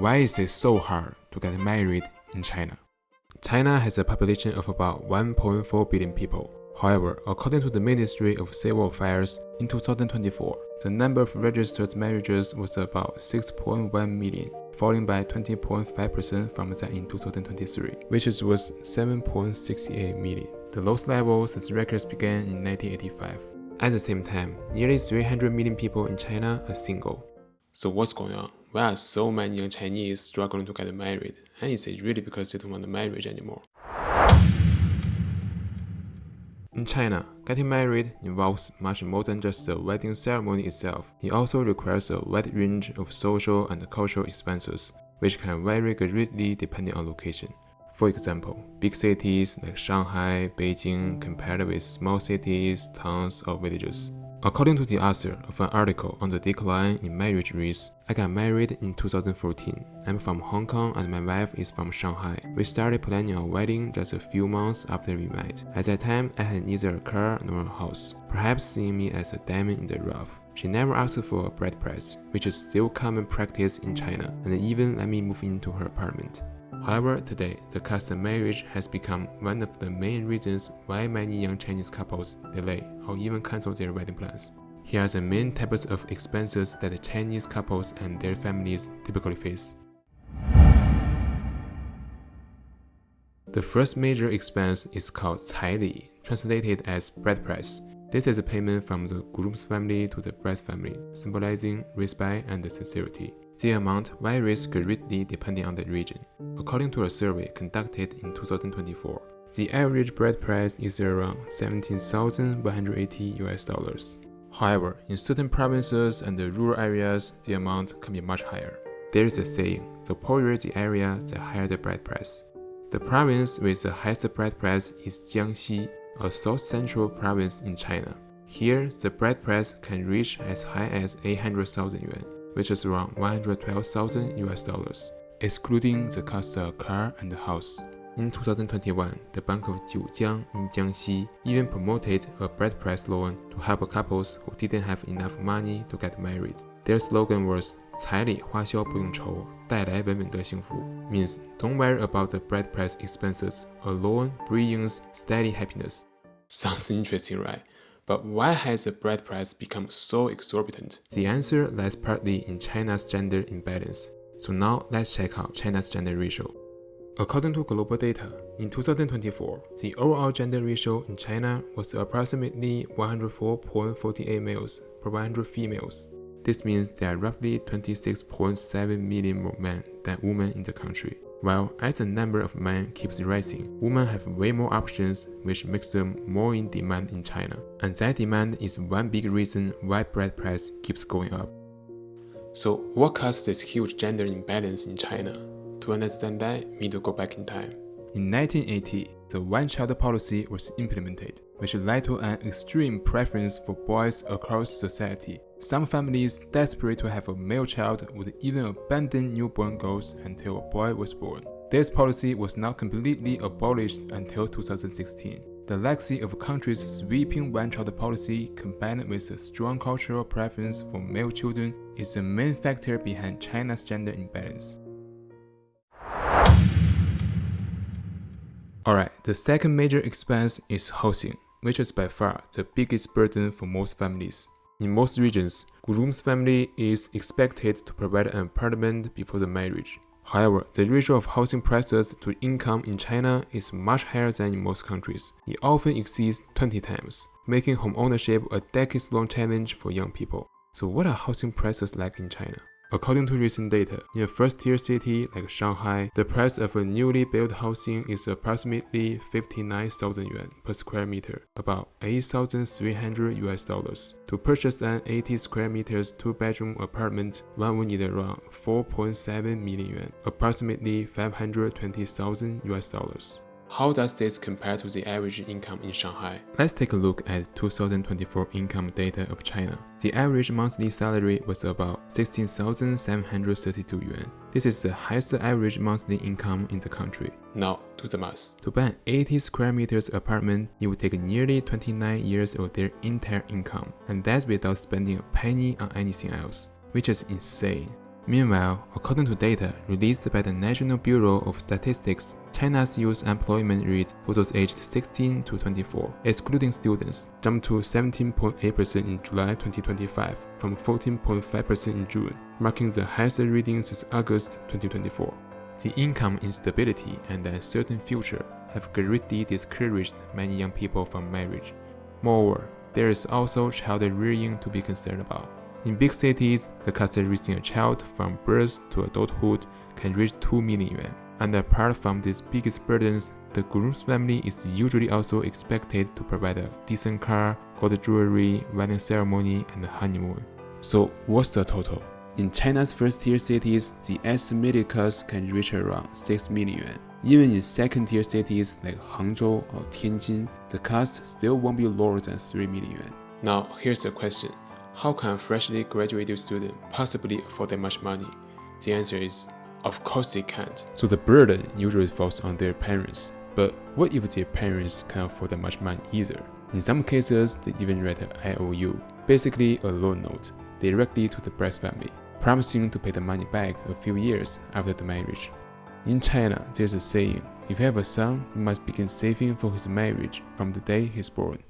Why is it so hard to get married in China? China has a population of about 1.4 billion people. However, according to the Ministry of Civil Affairs, in 2024, the number of registered marriages was about 6.1 million, falling by 20.5% from that in 2023, which was 7.68 million. The lowest level since records began in 1985. At the same time, nearly 300 million people in China are single. So what's going on? Why are so many young Chinese struggling to get married? And is it really because they don't want marriage anymore? In China, getting married involves much more than just the wedding ceremony itself. It also requires a wide range of social and cultural expenses, which can vary greatly depending on location. For example, big cities like Shanghai, Beijing compared with small cities, towns, or villages. According to the author of an article on the decline in marriage rates, I got married in 2014. I'm from Hong Kong and my wife is from Shanghai. We started planning our wedding just a few months after we met. At that time, I had neither a car nor a house, perhaps seeing me as a diamond in the rough. She never asked for a bride price, which is still common practice in China, and even let me move into her apartment. However, today, the cost of marriage has become one of the main reasons why many young Chinese couples delay or even cancel their wedding plans. Here are the main types of expenses that Chinese couples and their families typically face. The first major expense is called caili, translated as bride price. This is a payment from the groom's family to the bride's family, symbolizing respect and sincerity. The amount varies greatly depending on the region. According to a survey conducted in 2024, the average bride price is around $17,180. However, in certain provinces and the rural areas, the amount can be much higher. There is a saying, the poorer the area, the higher the bride price. The province with the highest bride price is Jiangxi, a south-central province in China. Here, the bride price can reach as high as 800,000 yuan, which is around $112,000, excluding the cost of a car and a house. In 2021, the Bank of Jiujiang in Jiangxi even promoted a bride price loan to help couples who didn't have enough money to get married. Their slogan was 彩礼花销不用愁，带来稳稳的幸福, means don't worry about the bride price expenses, a loan brings steady happiness. Sounds interesting, right? But why has the bride price become so exorbitant? The answer lies partly in China's gender imbalance. So now let's check out China's gender ratio. According to global data, in 2024, the overall gender ratio in China was approximately 104.48 males per 100 females. This means there are roughly 26.7 million more men than women in the country. While as the number of men keeps rising, women have way more options, which makes them more in demand in China. And that demand is one big reason why bride price keeps going up. So what caused this huge gender imbalance in China? To understand that, we need to go back in time. In 1980, the one-child policy was implemented, which led to an extreme preference for boys across society. Some families desperate to have a male child would even abandon newborn girls until a boy was born. This policy was not completely abolished until 2016. The legacy of country's sweeping one-child policy combined with a strong cultural preference for male children is the main factor behind China's gender imbalance. Alright, the second major expense is housing, which is by far the biggest burden for most families. In most regions, groom's family is expected to provide an apartment before the marriage. However, the ratio of housing prices to income in China is much higher than in most countries. It often exceeds 20 times, making home ownership a decades-long challenge for young people. So what are housing prices like in China? According to recent data, in a first-tier city like Shanghai, the price of a newly built housing is approximately 59,000 yuan per square meter, about $8,300. To purchase an 80 square meters two-bedroom apartment, one would need around 4.7 million yuan, approximately $520,000. How does this compare to the average income in Shanghai? Let's take a look at 2024 income data of China. The average monthly salary was about 16,732 yuan. This is the highest average monthly income in the country. Now, do the math. To buy an 80 square meters apartment, it would take nearly 29 years of their entire income, and that's without spending a penny on anything else, which is insane. Meanwhile, according to data released by the National Bureau of Statistics, China's youth employment rate for those aged 16 to 24, excluding students, jumped to 17.8% in July 2025 from 14.5% in June, marking the highest reading since August 2024. The income instability and the uncertain future have greatly discouraged many young people from marriage. Moreover, there is also child rearing to be concerned about. In big cities, the cost of raising a child from birth to adulthood can reach 2 million yuan. And apart from these biggest burdens, the groom's family is usually also expected to provide a decent car, gold jewelry, wedding ceremony, and honeymoon. So what's the total? In China's first-tier cities, the estimated cost can reach around 6 million yuan. Even in second-tier cities like Hangzhou or Tianjin, the cost still won't be lower than 3 million yuan. Now, here's the question. How can a freshly graduated student possibly afford that much money? The answer is, of course they can't. So the burden usually falls on their parents. But what if their parents can't afford that much money either? In some cases, they even write an IOU, basically a loan note, directly to the bride's family, promising to pay the money back a few years after the marriage. In China, there's a saying, if you have a son, you must begin saving for his marriage from the day he's born.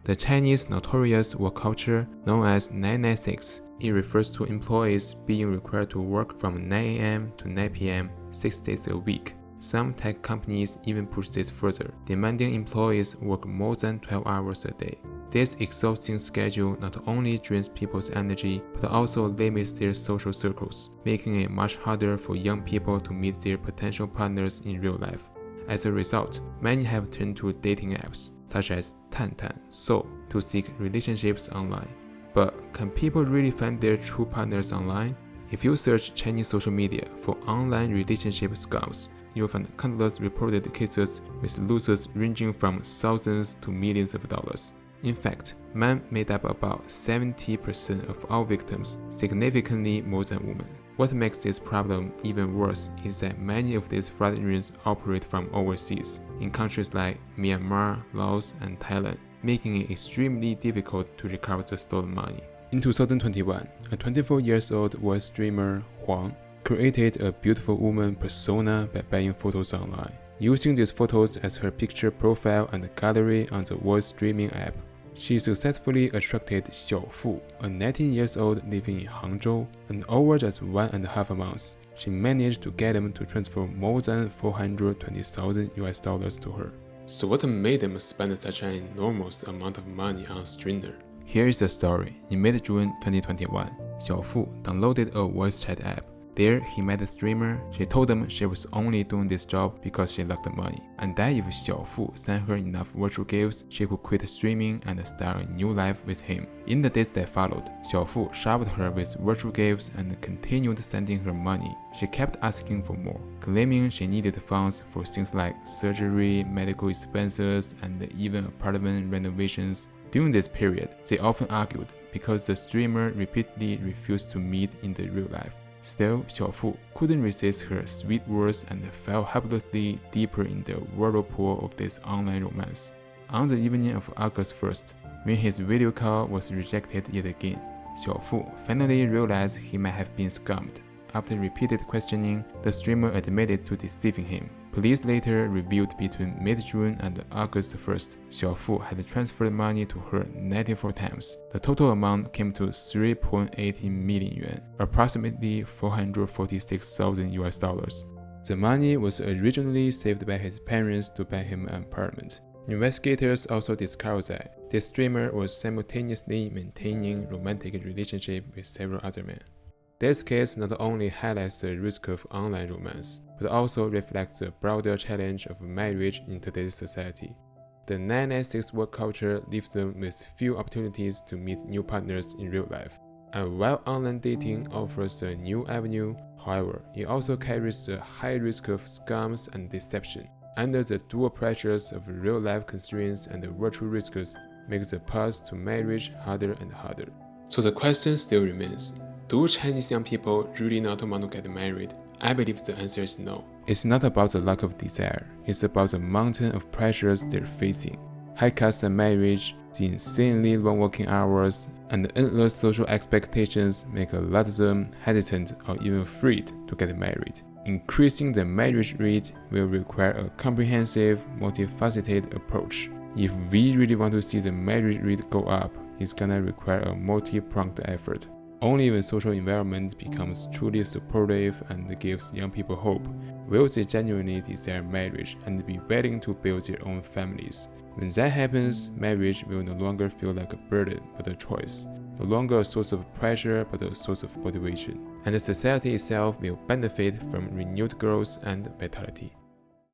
The Chinese notorious work culture known as 996. It refers to employees being required to work from 9 a.m. to 9 p.m. 6 days a week. Some tech companies even push this further, demanding employees work more than 12 hours a day. This exhausting schedule not only drains people's energy, but also limits their social circles, making it much harder for young people to meet their potential partners in real life. As a result, many have turned to dating apps, such as Tantan, Soul, to seek relationships online. But can people really find their true partners online? If you search Chinese social media for online relationship scams, you'll find countless reported cases with losers ranging from thousands to millions of dollars. In fact, men made up about 70% of all victims, significantly more than women. What makes this problem even worse is that many of these fraud rings operate from overseas, in countries like Myanmar, Laos, and Thailand, making it extremely difficult to recover the stolen money. In 2021, a 24-year-old voice streamer, Huang, created a beautiful woman persona by buying photos online, using these photos as her picture profile and gallery on the voice streaming app. She successfully attracted Xiao Fu, a 19-year-old living in Hangzhou, and over just 1.5 months, she managed to get him to transfer more than $420,000 to her. So what made them spend such an enormous amount of money on a streamer? Here is the story. In mid-June 2021, Xiao Fu downloaded a voice chat app. There, he met a streamer. She told him she was only doing this job because she loved the money, and that if Xiao Fu sent her enough virtual gifts, she could quit streaming and start a new life with him. In the days that followed, Xiao Fu showered her with virtual gifts and continued sending her money. She kept asking for more, claiming she needed funds for things like surgery, medical expenses, and even apartment renovations. During this period, they often argued because the streamer repeatedly refused to meet in the real life. Still, Xiao Fu couldn't resist her sweet words and fell helplessly deeper in the whirlpool of this online romance. On the evening of August 1st, when his video call was rejected yet again, Xiao Fu finally realized he might have been scammed. After repeated questioning, the streamer admitted to deceiving him. Police later revealed between mid-June and August 1st, Xiao Fu had transferred money to her 94 times. The total amount came to 3.80 million yuan, approximately $446,000. The money was originally saved by his parents to buy him an apartment. Investigators also discovered that the streamer was simultaneously maintaining a romantic relationship with several other men. This case not only highlights the risk of online romance, but also reflects the broader challenge of marriage in today's society. The 996 work culture leaves them with few opportunities to meet new partners in real life. And while online dating offers a new avenue, however, it also carries the high risk of scams and deception. Under the dual pressures of real-life constraints and the virtual risks, makes the path to marriage harder and harder. So the question still remains. Do Chinese young people really not want to get married? I believe the answer is no. It's not about the lack of desire, it's about the mountain of pressures they're facing. High cost of marriage, the insanely long working hours, And the endless social expectations make a lot of them hesitant or even afraid to get married. Increasing the marriage rate will require a comprehensive, multifaceted approach. If we really want to see the marriage rate go up, it's gonna require a multi-pronged effort. Only when social environment becomes truly supportive and gives young people hope, will they genuinely desire marriage and be willing to build their own families. When that happens, marriage will no longer feel like a burden but a choice, no longer a source of pressure but a source of motivation. And the society itself will benefit from renewed growth and vitality.